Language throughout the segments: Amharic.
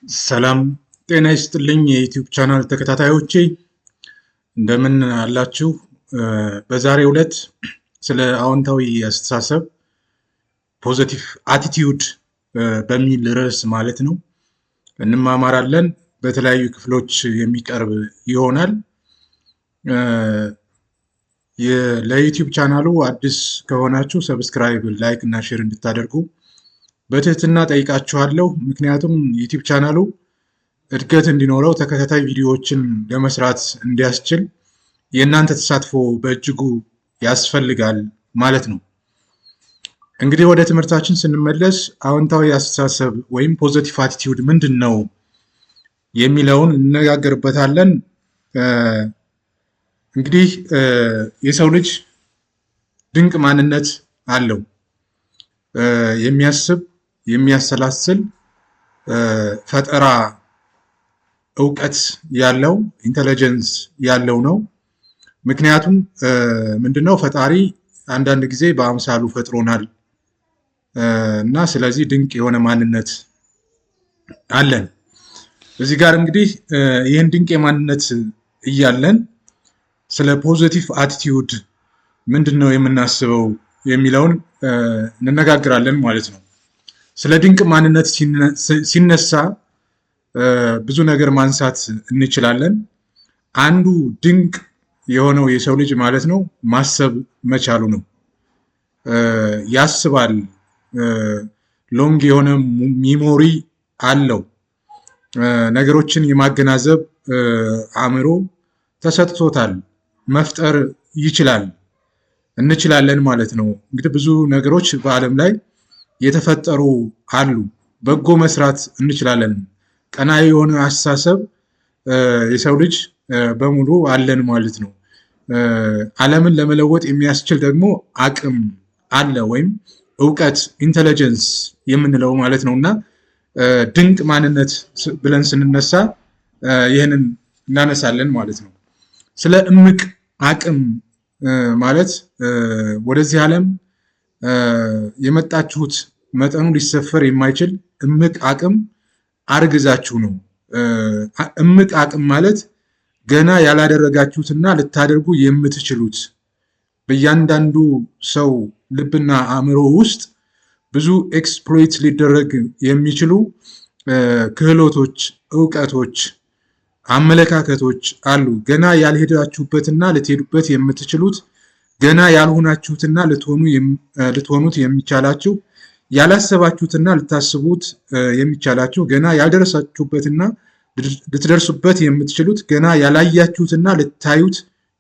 ሰላም ጤና ይስጥልኝ የዩቲዩብ ቻናል ተከታታዮቼ እንደምን አላችሁ? በዛሬው ዕለት ስለ አዎንታዊ አስተሳሰብ ፖዚቲቭ አቲቲዩድ በሚል ርዕስ ማለት ነው እንማማራለን። በተለያዩ ክፍሎች የሚቀርብ ይሆናል። ለዩቲዩብ ቻናሉ አዲስ ከሆናችሁ ሰብስክራይብ፣ ላይክ እና ሼር እንድታደርጉ በትህትና ጠይቃችኋለሁ። ምክንያቱም ዩቲዩብ ቻናሉ እድገት እንዲኖረው ተከታታይ ቪዲዮዎችን ለመስራት እንዲያስችል የእናንተ ተሳትፎ በእጅጉ ያስፈልጋል ማለት ነው። እንግዲህ ወደ ትምህርታችን ስንመለስ አዎንታዊ አስተሳሰብ ወይም ፖዚቲቭ አቲቲዩድ ምንድን ነው የሚለውን እንነጋገርበታለን። እንግዲህ የሰው ልጅ ድንቅ ማንነት አለው። የሚያስብ፣ የሚያሰላስል፣ ፈጠራ፣ እውቀት ያለው ኢንተለጀንስ ያለው ነው። ምክንያቱም ምንድነው ፈጣሪ አንዳንድ ጊዜ በአምሳሉ ፈጥሮናል እና ስለዚህ ድንቅ የሆነ ማንነት አለን። እዚህ ጋር እንግዲህ ይህን ድንቅ የማንነት እያለን ስለ ፖዚቲቭ አቲቲዩድ ምንድን ነው የምናስበው የሚለውን እንነጋገራለን ማለት ነው። ስለ ድንቅ ማንነት ሲነሳ ብዙ ነገር ማንሳት እንችላለን። አንዱ ድንቅ የሆነው የሰው ልጅ ማለት ነው ማሰብ መቻሉ ነው። ያስባል፣ ሎንግ የሆነ ሚሞሪ አለው። ነገሮችን የማገናዘብ አእምሮ ተሰጥቶታል። መፍጠር ይችላል፣ እንችላለን ማለት ነው። እንግዲህ ብዙ ነገሮች በዓለም ላይ የተፈጠሩ አሉ። በጎ መስራት እንችላለን። ቀናኢ የሆነ አስተሳሰብ የሰው ልጅ በሙሉ አለን ማለት ነው። ዓለምን ለመለወጥ የሚያስችል ደግሞ አቅም አለ፣ ወይም እውቀት ኢንተለጀንስ የምንለው ማለት ነው። እና ድንቅ ማንነት ብለን ስንነሳ ይህንን እናነሳለን ማለት ነው። ስለ እምቅ አቅም ማለት ወደዚህ ዓለም የመጣችሁት መጠኑ ሊሰፈር የማይችል እምቅ አቅም አርግዛችሁ ነው። እምቅ አቅም ማለት ገና ያላደረጋችሁትና ልታደርጉ የምትችሉት በእያንዳንዱ ሰው ልብና አእምሮ ውስጥ ብዙ ኤክስፕሎይት ሊደረግ የሚችሉ ክህሎቶች፣ እውቀቶች፣ አመለካከቶች አሉ። ገና ያልሄዳችሁበትና ልትሄዱበት የምትችሉት፣ ገና ያልሆናችሁትና ልትሆኑት የሚቻላችሁ፣ ያላሰባችሁትና ልታስቡት የሚቻላችሁ፣ ገና ያልደረሳችሁበትና ልትደርሱበት የምትችሉት፣ ገና ያላያችሁትና ልታዩት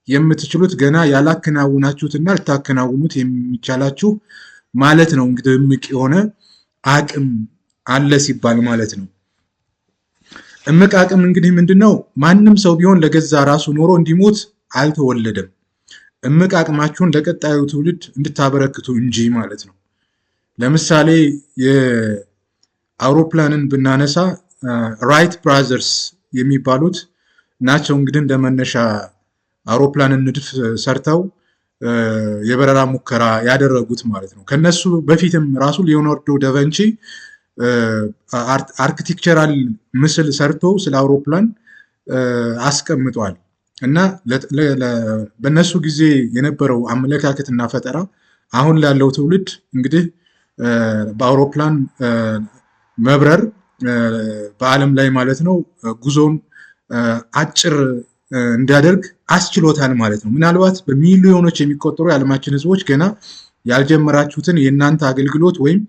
የምትችሉት፣ ገና ያላከናውናችሁትና ልታከናውኑት የሚቻላችሁ ማለት ነው። እንግዲህ እምቅ የሆነ አቅም አለ ሲባል ማለት ነው። እምቅ አቅም እንግዲህ ምንድን ነው? ማንም ሰው ቢሆን ለገዛ ራሱ ኖሮ እንዲሞት አልተወለደም። እምቅ አቅማችሁን ለቀጣዩ ትውልድ እንድታበረክቱ እንጂ ማለት ነው። ለምሳሌ የአውሮፕላንን ብናነሳ ራይት ብራዘርስ የሚባሉት ናቸው እንግዲህ እንደመነሻ አውሮፕላንን ንድፍ ሰርተው የበረራ ሙከራ ያደረጉት ማለት ነው። ከነሱ በፊትም ራሱ ሊዮናርዶ ዳቪንቺ አርክቴክቸራል ምስል ሰርቶ ስለ አውሮፕላን አስቀምጧል። እና በእነሱ ጊዜ የነበረው አመለካከትና ፈጠራ አሁን ላለው ትውልድ እንግዲህ በአውሮፕላን መብረር በዓለም ላይ ማለት ነው ጉዞን አጭር እንዲያደርግ አስችሎታል ማለት ነው። ምናልባት በሚሊዮኖች የሚቆጠሩ የዓለማችን ሕዝቦች ገና ያልጀመራችሁትን የእናንተ አገልግሎት ወይም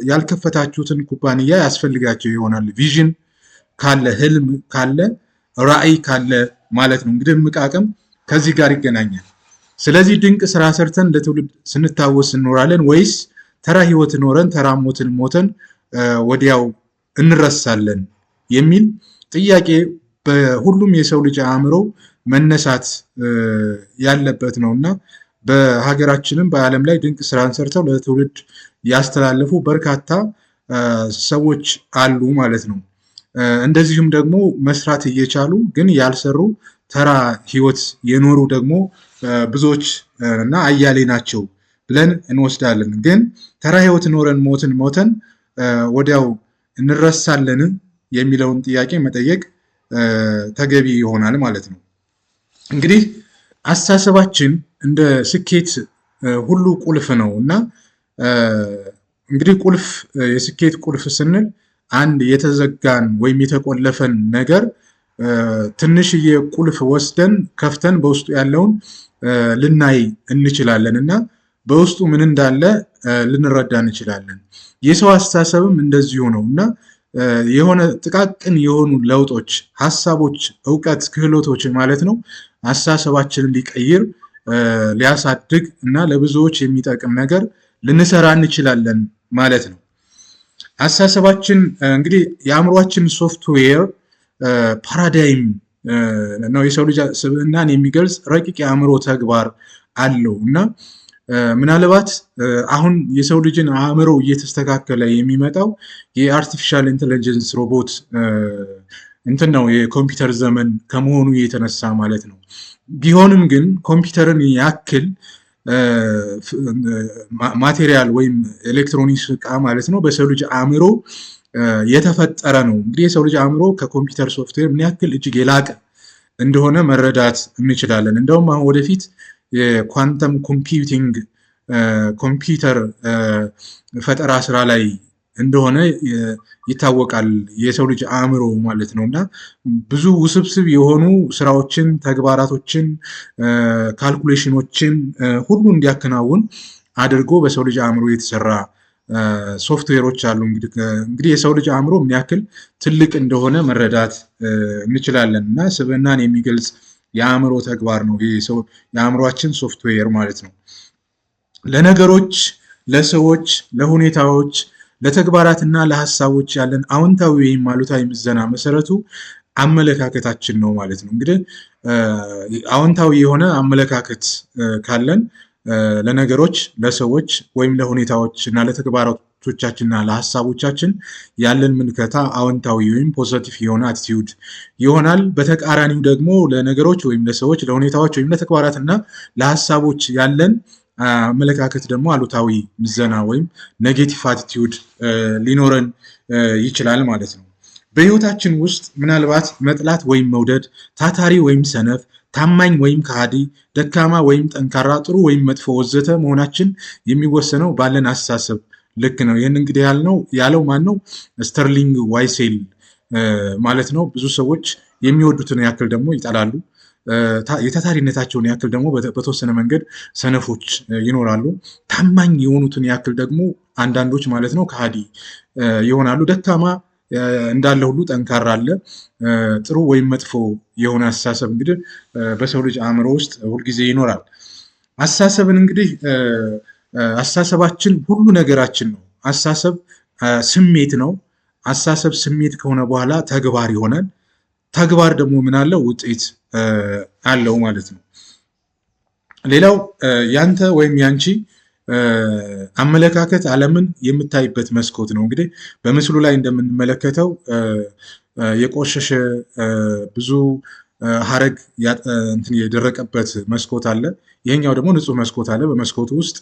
ያልከፈታችሁትን ኩባንያ ያስፈልጋቸው ይሆናል። ቪዥን ካለ፣ ህልም ካለ፣ ራዕይ ካለ ማለት ነው። እንግዲህ እምቅ አቅም ከዚህ ጋር ይገናኛል። ስለዚህ ድንቅ ስራ ሰርተን ለትውልድ ስንታወስ እንኖራለን ወይስ ተራ ህይወት ኖረን ተራ ሞትን ሞተን ወዲያው እንረሳለን የሚል ጥያቄ በሁሉም የሰው ልጅ አእምሮ መነሳት ያለበት ነው እና በሀገራችንም በዓለም ላይ ድንቅ ስራን ሰርተው ለትውልድ ያስተላለፉ በርካታ ሰዎች አሉ ማለት ነው። እንደዚሁም ደግሞ መስራት እየቻሉ ግን ያልሰሩ ተራ ህይወት የኖሩ ደግሞ ብዙዎች እና አያሌ ናቸው ብለን እንወስዳለን። ግን ተራ ህይወት ኖረን ሞትን ሞተን ወዲያው እንረሳለን የሚለውን ጥያቄ መጠየቅ ተገቢ ይሆናል ማለት ነው። እንግዲህ አስተሳሰባችን እንደ ስኬት ሁሉ ቁልፍ ነው እና እንግዲህ የስኬት ቁልፍ ስንል አንድ የተዘጋን ወይም የተቆለፈን ነገር ትንሽዬ ቁልፍ ወስደን ከፍተን በውስጡ ያለውን ልናይ እንችላለን እና በውስጡ ምን እንዳለ ልንረዳ እንችላለን። የሰው አስተሳሰብም እንደዚሁ ነው እና የሆነ ጥቃቅን የሆኑ ለውጦች፣ ሀሳቦች፣ እውቀት፣ ክህሎቶች ማለት ነው አስተሳሰባችንን ሊቀይር ሊያሳድግ እና ለብዙዎች የሚጠቅም ነገር ልንሰራ እንችላለን ማለት ነው። አስተሳሰባችን እንግዲህ የአእምሯችን ሶፍትዌር ፓራዳይም ነው። የሰው ልጅ ስብዕናን የሚገልጽ ረቂቅ የአእምሮ ተግባር አለው እና ምናልባት አሁን የሰው ልጅን አእምሮ እየተስተካከለ የሚመጣው የአርቲፊሻል ኢንቴሊጀንስ ሮቦት እንትን ነው የኮምፒውተር ዘመን ከመሆኑ የተነሳ ማለት ነው። ቢሆንም ግን ኮምፒውተርን ያክል ማቴሪያል ወይም ኤሌክትሮኒክስ እቃ ማለት ነው በሰው ልጅ አእምሮ የተፈጠረ ነው። እንግዲህ የሰው ልጅ አእምሮ ከኮምፒውተር ሶፍትዌር ምን ያክል እጅግ የላቀ እንደሆነ መረዳት እንችላለን። እንደውም አሁን ወደፊት የኳንተም ኮምፒውቲንግ ኮምፒውተር ፈጠራ ስራ ላይ እንደሆነ ይታወቃል የሰው ልጅ አእምሮ ማለት ነው እና ብዙ ውስብስብ የሆኑ ስራዎችን፣ ተግባራቶችን፣ ካልኩሌሽኖችን ሁሉ እንዲያከናውን አድርጎ በሰው ልጅ አእምሮ የተሰራ ሶፍትዌሮች አሉ። እንግዲህ የሰው ልጅ አእምሮ ምን ያክል ትልቅ እንደሆነ መረዳት እንችላለን እና ስብዕናን የሚገልጽ የአእምሮ ተግባር ነው የአእምሯችን ሶፍትዌር ማለት ነው። ለነገሮች፣ ለሰዎች፣ ለሁኔታዎች፣ ለተግባራትና ለሀሳቦች ያለን አዎንታዊ ወይም አሉታዊ ምዘና መሰረቱ አመለካከታችን ነው ማለት ነው። እንግዲህ አዎንታዊ የሆነ አመለካከት ካለን ለነገሮች፣ ለሰዎች ወይም ለሁኔታዎች እና ለተግባራቶቻችንና ለሀሳቦቻችን ያለን ምልከታ አዎንታዊ ወይም ፖዘቲቭ የሆነ አቲቲዩድ ይሆናል። በተቃራኒው ደግሞ ለነገሮች ወይም ለሰዎች፣ ለሁኔታዎች ወይም ለተግባራትና ለሀሳቦች ያለን አመለካከት ደግሞ አሉታዊ ምዘና ወይም ኔጌቲቭ አቲቲዩድ ሊኖረን ይችላል ማለት ነው። በህይወታችን ውስጥ ምናልባት መጥላት ወይም መውደድ፣ ታታሪ ወይም ሰነፍ፣ ታማኝ ወይም ከሃዲ፣ ደካማ ወይም ጠንካራ፣ ጥሩ ወይም መጥፎ ወዘተ መሆናችን የሚወሰነው ባለን አስተሳሰብ ልክ ነው። ይህን እንግዲህ ያለው ማን ነው? ስተርሊንግ ዋይሴል ማለት ነው። ብዙ ሰዎች የሚወዱትን ያክል ደግሞ ይጠላሉ። የታታሪነታቸውን ያክል ደግሞ በተወሰነ መንገድ ሰነፎች ይኖራሉ። ታማኝ የሆኑትን ያክል ደግሞ አንዳንዶች ማለት ነው ከሃዲ ይሆናሉ። ደካማ እንዳለ ሁሉ ጠንካራ አለ። ጥሩ ወይም መጥፎ የሆነ አስተሳሰብ እንግዲህ በሰው ልጅ አእምሮ ውስጥ ሁልጊዜ ይኖራል። አስተሳሰብን እንግዲህ አስተሳሰባችን ሁሉ ነገራችን ነው። አስተሳሰብ ስሜት ነው። አስተሳሰብ ስሜት ከሆነ በኋላ ተግባር ይሆናል። ተግባር ደግሞ ምን አለው? ውጤት አለው ማለት ነው። ሌላው ያንተ ወይም ያንቺ አመለካከት ዓለምን የምታይበት መስኮት ነው። እንግዲህ በምስሉ ላይ እንደምንመለከተው የቆሸሸ ብዙ ሀረግ የደረቀበት መስኮት አለ። ይሄኛው ደግሞ ንጹህ መስኮት አለ። በመስኮቱ ውስጥ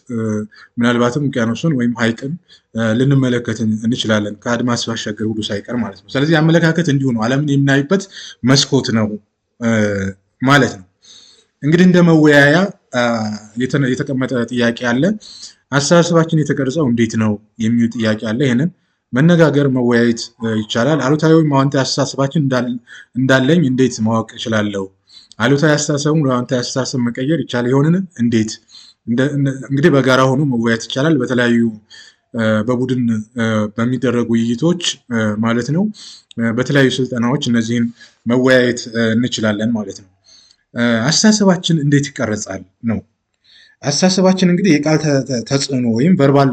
ምናልባትም ውቅያኖሱን ወይም ሐይቅን ልንመለከት እንችላለን፣ ከአድማስ ባሻገር ሁሉ ሳይቀር ማለት ነው። ስለዚህ አመለካከት እንዲሁ ነው፣ ዓለምን የምናይበት መስኮት ነው ማለት ነው። እንግዲህ እንደ መወያያ የተቀመጠ ጥያቄ አለ። አስተሳሰባችን የተቀረጸው እንዴት ነው የሚል ጥያቄ አለ። ይህንን መነጋገር መወያየት ይቻላል። አሉታዊ ወይም አዎንታዊ አስተሳሰባችን እንዳለኝ እንዴት ማወቅ እችላለሁ? አሉታዊ አስተሳሰቡን ለአዎንታዊ አስተሳሰብ መቀየር ይቻል ይሆንን? እንዴት? እንግዲህ በጋራ ሆኖ መወያየት ይቻላል። በተለያዩ በቡድን በሚደረጉ ውይይቶች ማለት ነው። በተለያዩ ስልጠናዎች እነዚህን መወያየት እንችላለን ማለት ነው። አስተሳሰባችን እንዴት ይቀረጻል ነው። አስተሳሰባችን እንግዲህ የቃል ተጽዕኖ ወይም ቨርባል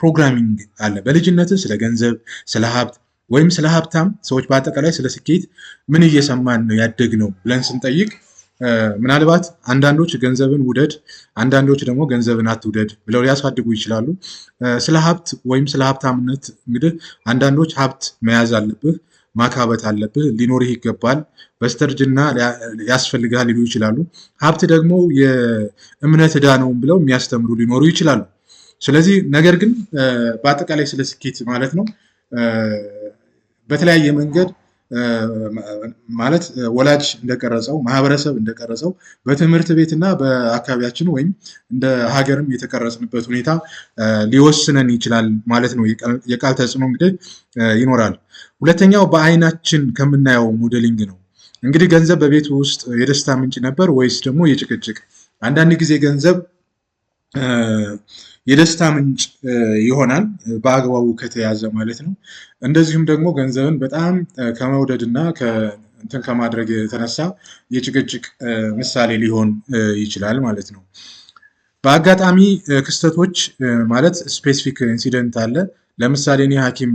ፕሮግራሚንግ አለ። በልጅነት ስለ ገንዘብ፣ ስለ ሀብት ወይም ስለ ሀብታም ሰዎች በአጠቃላይ ስለ ስኬት ምን እየሰማን ነው ያደግነው ብለን ስንጠይቅ ምናልባት አንዳንዶች ገንዘብን ውደድ፣ አንዳንዶች ደግሞ ገንዘብን አትውደድ ብለው ሊያሳድጉ ይችላሉ። ስለ ሀብት ወይም ስለ ሀብታምነት እንግዲህ አንዳንዶች ሀብት መያዝ አለብህ፣ ማካበት አለብህ፣ ሊኖርህ ይገባል፣ በስተርጅና ያስፈልጋል ሊሉ ይችላሉ። ሀብት ደግሞ የእምነት ዕዳ ነው ብለው የሚያስተምሩ ሊኖሩ ይችላሉ። ስለዚህ ነገር ግን በአጠቃላይ ስለ ስኬት ማለት ነው በተለያየ መንገድ ማለት ወላጅ እንደቀረጸው ማህበረሰብ እንደቀረጸው በትምህርት ቤትና በአካባቢያችን ወይም እንደ ሀገርም የተቀረጽንበት ሁኔታ ሊወስነን ይችላል ማለት ነው። የቃል ተጽዕኖ እንግዲህ ይኖራል። ሁለተኛው በአይናችን ከምናየው ሞዴሊንግ ነው። እንግዲህ ገንዘብ በቤት ውስጥ የደስታ ምንጭ ነበር ወይስ ደግሞ የጭቅጭቅ? አንዳንድ ጊዜ ገንዘብ የደስታ ምንጭ ይሆናል በአግባቡ ከተያዘ ማለት ነው። እንደዚሁም ደግሞ ገንዘብን በጣም ከመውደድና እንትን ከማድረግ የተነሳ የጭቅጭቅ ምሳሌ ሊሆን ይችላል ማለት ነው። በአጋጣሚ ክስተቶች ማለት ስፔሲፊክ ኢንሲደንት አለ። ለምሳሌ እኔ ሐኪም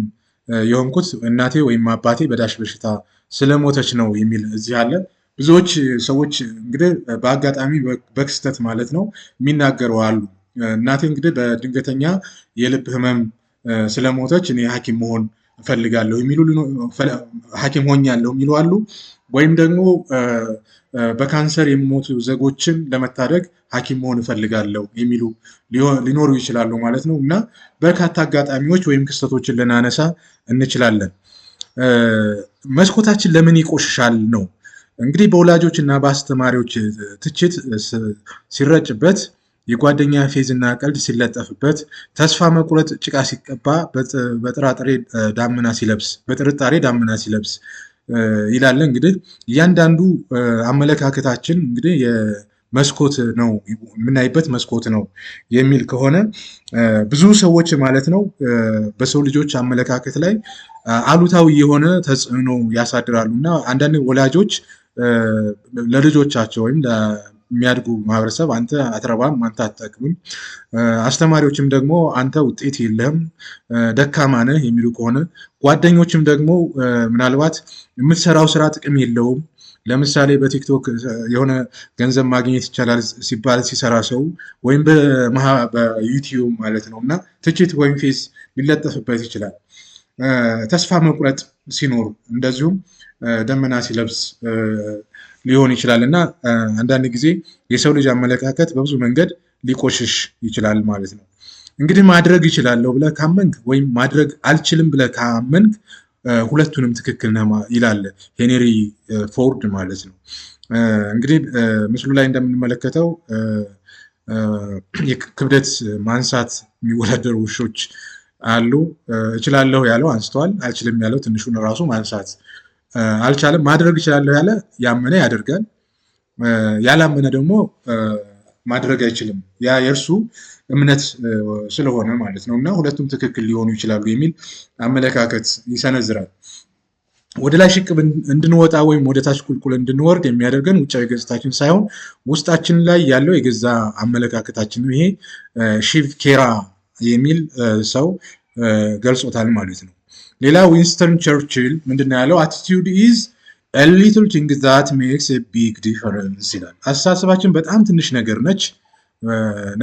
የሆንኩት እናቴ ወይም አባቴ በዳሽ በሽታ ስለሞተች ነው የሚል እዚህ አለ። ብዙዎች ሰዎች እንግዲህ በአጋጣሚ በክስተት ማለት ነው የሚናገሩ አሉ። እናቴ እንግዲህ በድንገተኛ የልብ ህመም ስለሞተች እኔ ሐኪም መሆን እፈልጋለሁ የሚሉ ሐኪም ሆኛለሁ የሚሉ አሉ። ወይም ደግሞ በካንሰር የሚሞቱ ዜጎችን ለመታደግ ሐኪም መሆን እፈልጋለሁ የሚሉ ሊኖሩ ይችላሉ ማለት ነው። እና በርካታ አጋጣሚዎች ወይም ክስተቶችን ልናነሳ እንችላለን። መስኮታችን ለምን ይቆሽሻል ነው እንግዲህ በወላጆች እና በአስተማሪዎች ትችት ሲረጭበት፣ የጓደኛ ፌዝና ቀልድ ሲለጠፍበት፣ ተስፋ መቁረጥ ጭቃ ሲቀባ፣ በጥራጥሬ በጥርጣሬ ዳመና ሲለብስ ይላል። እንግዲህ እያንዳንዱ አመለካከታችን እንግዲህ መስኮት ነው የምናይበት መስኮት ነው የሚል ከሆነ ብዙ ሰዎች ማለት ነው በሰው ልጆች አመለካከት ላይ አሉታዊ የሆነ ተጽዕኖ ያሳድራሉ እና አንዳንድ ወላጆች ለልጆቻቸው ወይም ለሚያድጉ ማህበረሰብ አንተ አትረባም፣ አንተ አትጠቅምም፣ አስተማሪዎችም ደግሞ አንተ ውጤት የለህም፣ ደካማ ነህ የሚሉ ከሆነ ጓደኞችም ደግሞ ምናልባት የምትሰራው ስራ ጥቅም የለውም። ለምሳሌ በቲክቶክ የሆነ ገንዘብ ማግኘት ይቻላል ሲባል ሲሰራ ሰው ወይም በዩቲዩብ ማለት ነው እና ትችት ወይም ፌስ ሊለጠፍበት ይችላል። ተስፋ መቁረጥ ሲኖር እንደዚሁም ደመና ሲለብስ ሊሆን ይችላል እና አንዳንድ ጊዜ የሰው ልጅ አመለካከት በብዙ መንገድ ሊቆሽሽ ይችላል ማለት ነው። እንግዲህ ማድረግ ይችላለሁ ብለህ ካመንክ ወይም ማድረግ አልችልም ብለህ ካመንክ ሁለቱንም ትክክል ነህ ይላል ሄንሪ ፎርድ ማለት ነው። እንግዲህ ምስሉ ላይ እንደምንመለከተው የክብደት ማንሳት የሚወዳደሩ ውሾች አሉ። እችላለሁ ያለው አንስተዋል፣ አልችልም ያለው ትንሹን ራሱ ማንሳት አልቻለም። ማድረግ እችላለሁ ያለ ያመነ ያደርጋል፣ ያላመነ ደግሞ ማድረግ አይችልም። ያ የእርሱ እምነት ስለሆነ ማለት ነው እና ሁለቱም ትክክል ሊሆኑ ይችላሉ የሚል አመለካከት ይሰነዝራል። ወደ ላይ ሽቅብ እንድንወጣ ወይም ወደ ታች ቁልቁል እንድንወርድ የሚያደርገን ውጫዊ ገጽታችን ሳይሆን ውስጣችን ላይ ያለው የገዛ አመለካከታችን ነው። ይሄ ሺቭ ኬራ የሚል ሰው ገልጾታል ማለት ነው። ሌላ ዊንስተን ቸርችል ምንድነው ያለው? አቲቲዩድ ኢዝ a little thing that makes a big difference ይላል። አስተሳሰባችን በጣም ትንሽ ነገር ነች፣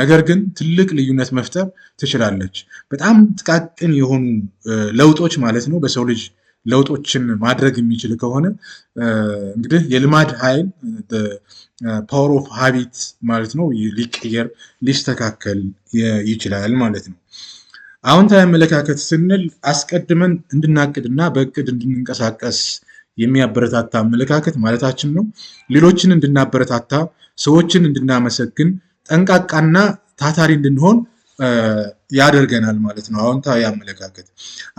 ነገር ግን ትልቅ ልዩነት መፍጠር ትችላለች። በጣም ጥቃቅን የሆኑ ለውጦች ማለት ነው በሰው ልጅ ለውጦችን ማድረግ የሚችል ከሆነ እንግዲህ የልማድ ኃይል ፓወር ኦፍ ሃቢት ማለት ነው ሊቀየር ሊስተካከል ይችላል ማለት ነው። አዎንታዊ አመለካከት ስንል አስቀድመን እንድናቅድና በእቅድ እንድንንቀሳቀስ የሚያበረታታ አመለካከት ማለታችን ነው። ሌሎችን እንድናበረታታ፣ ሰዎችን እንድናመሰግን፣ ጠንቃቃና ታታሪ እንድንሆን ያደርገናል ማለት ነው አዎንታዊ አመለካከት።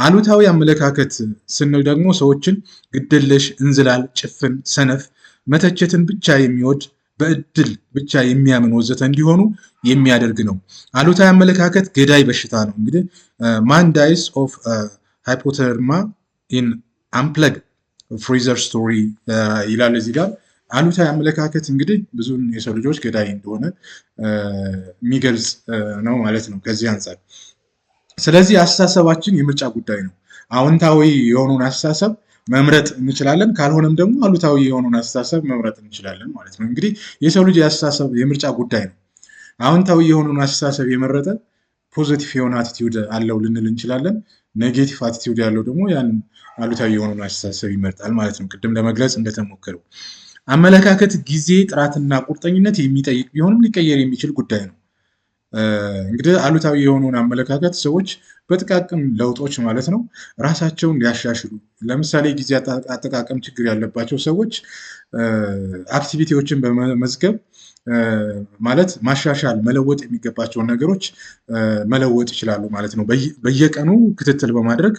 አሉታዊ አመለካከት ስንል ደግሞ ሰዎችን ግድየለሽ፣ እንዝላል፣ ጭፍን፣ ሰነፍ፣ መተቸትን ብቻ የሚወድ፣ በእድል ብቻ የሚያምን ወዘተ እንዲሆኑ የሚያደርግ ነው። አሉታዊ አመለካከት ገዳይ በሽታ ነው። እንግዲህ ማን ዳይስ ኦፍ ሃይፖተርማ ኢን አንፕለግ ፍሪዘር ስቶሪ ይላል እዚህ ጋር። አሉታዊ አመለካከት እንግዲህ ብዙን የሰው ልጆች ገዳይ እንደሆነ የሚገልጽ ነው ማለት ነው ከዚህ አንጻር። ስለዚህ አስተሳሰባችን የምርጫ ጉዳይ ነው። አዎንታዊ የሆነውን አስተሳሰብ መምረጥ እንችላለን፣ ካልሆነም ደግሞ አሉታዊ የሆነውን አስተሳሰብ መምረጥ እንችላለን ማለት ነው። እንግዲህ የሰው ልጅ የአስተሳሰብ የምርጫ ጉዳይ ነው። አዎንታዊ የሆነውን አስተሳሰብ የመረጠ ፖዚቲቭ የሆነ አቲቲዩድ አለው ልንል እንችላለን። ኔጌቲቭ አቲቲዩድ ያለው ደግሞ ያን አሉታዊ የሆነውን አስተሳሰብ ይመርጣል ማለት ነው። ቅድም ለመግለጽ እንደተሞከረው አመለካከት ጊዜ፣ ጥራትና ቁርጠኝነት የሚጠይቅ ቢሆንም ሊቀየር የሚችል ጉዳይ ነው። እንግዲህ አሉታዊ የሆነውን አመለካከት ሰዎች በጥቃቅን ለውጦች ማለት ነው ራሳቸውን ሊያሻሽሉ፣ ለምሳሌ ጊዜ አጠቃቀም ችግር ያለባቸው ሰዎች አክቲቪቲዎችን በመመዝገብ ማለት ማሻሻል መለወጥ የሚገባቸውን ነገሮች መለወጥ ይችላሉ ማለት ነው። በየቀኑ ክትትል በማድረግ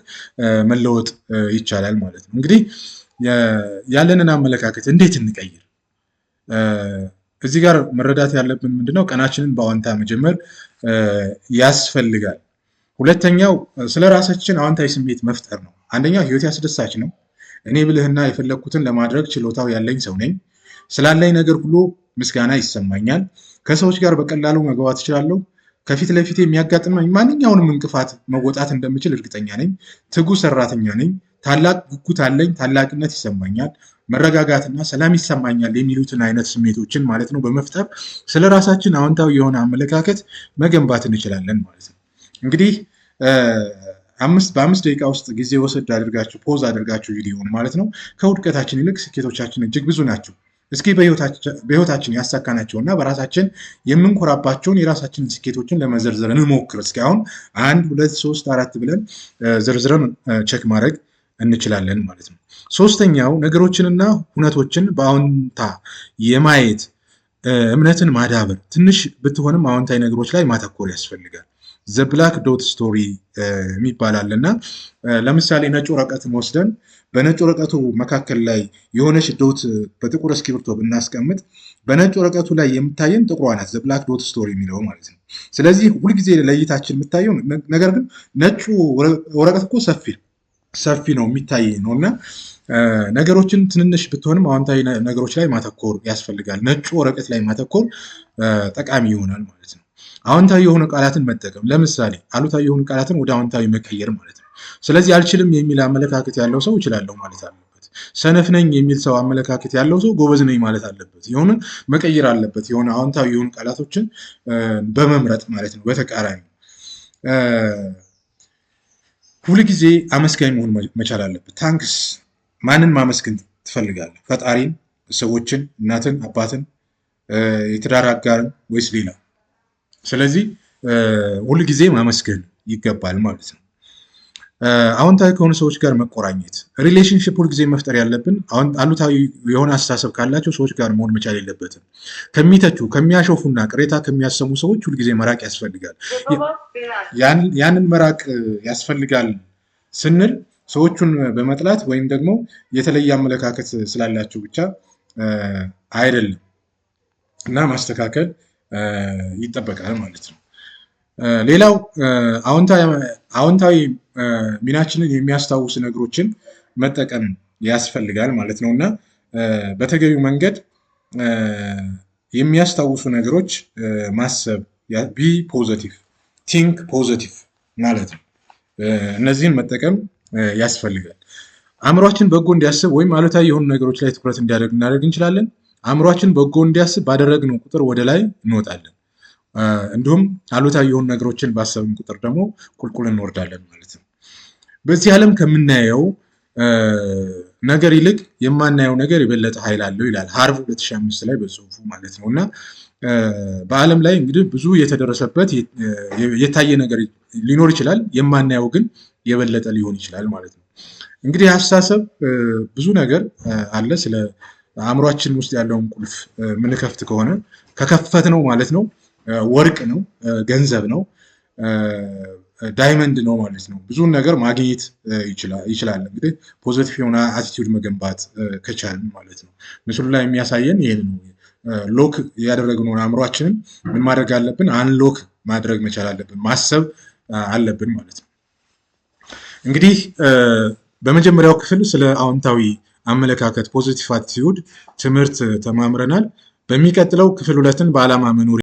መለወጥ ይቻላል ማለት ነው። እንግዲህ ያለንን አመለካከት እንዴት እንቀይር? እዚህ ጋር መረዳት ያለብን ምንድነው? ቀናችንን በአዎንታ መጀመር ያስፈልጋል። ሁለተኛው ስለ ራሳችን አዎንታዊ ስሜት መፍጠር ነው። አንደኛው ህይወት ያስደሳች ነው፣ እኔ ብልህና የፈለግኩትን ለማድረግ ችሎታው ያለኝ ሰው ነኝ፣ ስላለኝ ነገር ሁሉ ምስጋና ይሰማኛል፣ ከሰዎች ጋር በቀላሉ መግባባት እችላለሁ፣ ከፊት ለፊት የሚያጋጥመኝ ማንኛውንም እንቅፋት መወጣት እንደምችል እርግጠኛ ነኝ፣ ትጉ ሰራተኛ ነኝ፣ ታላቅ ጉጉት አለኝ፣ ታላቅነት ይሰማኛል፣ መረጋጋትና ሰላም ይሰማኛል የሚሉትን አይነት ስሜቶችን ማለት ነው በመፍጠር ስለ ራሳችን አዎንታዊ የሆነ አመለካከት መገንባት እንችላለን ማለት ነው። እንግዲህ በ5 ደቂቃ ውስጥ ጊዜ ወሰድ አድርጋችሁ ፖዝ አድርጋችሁ ቪዲዮን ማለት ነው ከውድቀታችን ይልቅ ስኬቶቻችን እጅግ ብዙ ናቸው። እስኪ በህይወታችን ያሳካናቸውና በራሳችን የምንኮራባቸውን የራሳችንን ስኬቶችን ለመዘርዘር እንሞክር። እስኪ አሁን 1 2 3 4 ብለን ዝርዝረን ቼክ ማድረግ እንችላለን ማለት ነው። ሶስተኛው ነገሮችንና ሁነቶችን በአዎንታ የማየት እምነትን ማዳበር፣ ትንሽ ብትሆንም አዎንታዊ ነገሮች ላይ ማተኮር ያስፈልጋል። ዘ ብላክ ዶት ስቶሪ የሚባል አለና ለምሳሌ ነጭ ወረቀትን ወስደን በነጭ ወረቀቱ መካከል ላይ የሆነች ዶት በጥቁር እስክሪብቶ ብናስቀምጥ በነጭ ወረቀቱ ላይ የምታየን ጥቁሯ ናት፣ ዘ ብላክ ዶት ስቶሪ የሚለው ማለት ነው። ስለዚህ ሁልጊዜ ለእይታችን የምታየው ነገር ግን ነጩ ወረቀት እኮ ሰፊ ነው የሚታይ ነው እና ነገሮችን ትንንሽ ብትሆንም አዎንታዊ ነገሮች ላይ ማተኮር ያስፈልጋል። ነጩ ወረቀት ላይ ማተኮር ጠቃሚ ይሆናል ማለት ነው። አዎንታዊ የሆኑ ቃላትን መጠቀም፣ ለምሳሌ አሉታዊ የሆኑ ቃላትን ወደ አዎንታዊ መቀየር ማለት ነው። ስለዚህ አልችልም የሚል አመለካከት ያለው ሰው እችላለሁ ማለት አለበት። ሰነፍ ነኝ የሚል ሰው አመለካከት ያለው ሰው ጎበዝ ነኝ ማለት አለበት። የሆነ መቀየር አለበት፣ የሆነ አዎንታዊ የሆኑ ቃላቶችን በመምረጥ ማለት ነው። በተቃራኒ ሁልጊዜ አመስጋኝ መሆን መቻል አለበት። ታንክስ። ማንን ማመስገን ትፈልጋለህ? ፈጣሪን፣ ሰዎችን፣ እናትን፣ አባትን፣ የትዳር አጋርን ወይስ ሌላ? ስለዚህ ሁልጊዜ ማመስገን ይገባል ማለት ነው። አዎንታዊ ከሆኑ ሰዎች ጋር መቆራኘት፣ ሪሌሽንሽፕ ሁልጊዜ መፍጠር ያለብን አሉታዊ የሆነ አስተሳሰብ ካላቸው ሰዎች ጋር መሆን መቻል የለበትም። ከሚተቹ ከሚያሾፉና ቅሬታ ከሚያሰሙ ሰዎች ሁልጊዜ መራቅ ያስፈልጋል። ያንን መራቅ ያስፈልጋል ስንል ሰዎቹን በመጥላት ወይም ደግሞ የተለየ አመለካከት ስላላቸው ብቻ አይደለም እና ማስተካከል ይጠበቃል ማለት ነው። ሌላው አዎንታዊ ሚናችንን የሚያስታውሱ ነገሮችን መጠቀም ያስፈልጋል ማለት ነው እና በተገቢው መንገድ የሚያስታውሱ ነገሮች ማሰብ፣ ቢ ፖዘቲቭ፣ ቲንክ ፖዘቲቭ ማለት ነው። እነዚህን መጠቀም ያስፈልጋል። አእምሯችን በጎ እንዲያስብ ወይም አሉታዊ የሆኑ ነገሮች ላይ ትኩረት እንዲያደርግ እናደርግ እንችላለን። አእምሯችን በጎ እንዲያስብ ባደረግነው ቁጥር ወደ ላይ እንወጣለን። እንዲሁም አሉታዊ የሆኑ ነገሮችን ባሰብን ቁጥር ደግሞ ቁልቁል እንወርዳለን ማለት ነው። በዚህ ዓለም ከምናየው ነገር ይልቅ የማናየው ነገር የበለጠ ኃይል አለው ይላል ሃርቭ 2005 ላይ በጽሁፉ ማለት ነው እና በዓለም ላይ እንግዲህ ብዙ የተደረሰበት የታየ ነገር ሊኖር ይችላል፣ የማናየው ግን የበለጠ ሊሆን ይችላል ማለት ነው። እንግዲህ አስተሳሰብ ብዙ ነገር አለ። ስለ አእምሯችን ውስጥ ያለውን ቁልፍ ምንከፍት ከሆነ ከከፈት ነው ማለት ነው ወርቅ ነው፣ ገንዘብ ነው፣ ዳይመንድ ነው ማለት ነው። ብዙን ነገር ማግኘት ይችላል። እንግዲህ ፖዚቲቭ የሆነ አቲቲዩድ መገንባት ከቻልን ማለት ነው። ምስሉ ላይ የሚያሳየን ይህን ነው። ሎክ ያደረግነውን አእምሯችንን ምን ማድረግ አለብን? አንሎክ ማድረግ መቻል አለብን፣ ማሰብ አለብን ማለት ነው። እንግዲህ በመጀመሪያው ክፍል ስለ አዎንታዊ አመለካከት ፖዚቲቭ አቲቲዩድ ትምህርት ተማምረናል። በሚቀጥለው ክፍል 2ን በዓላማ መኖር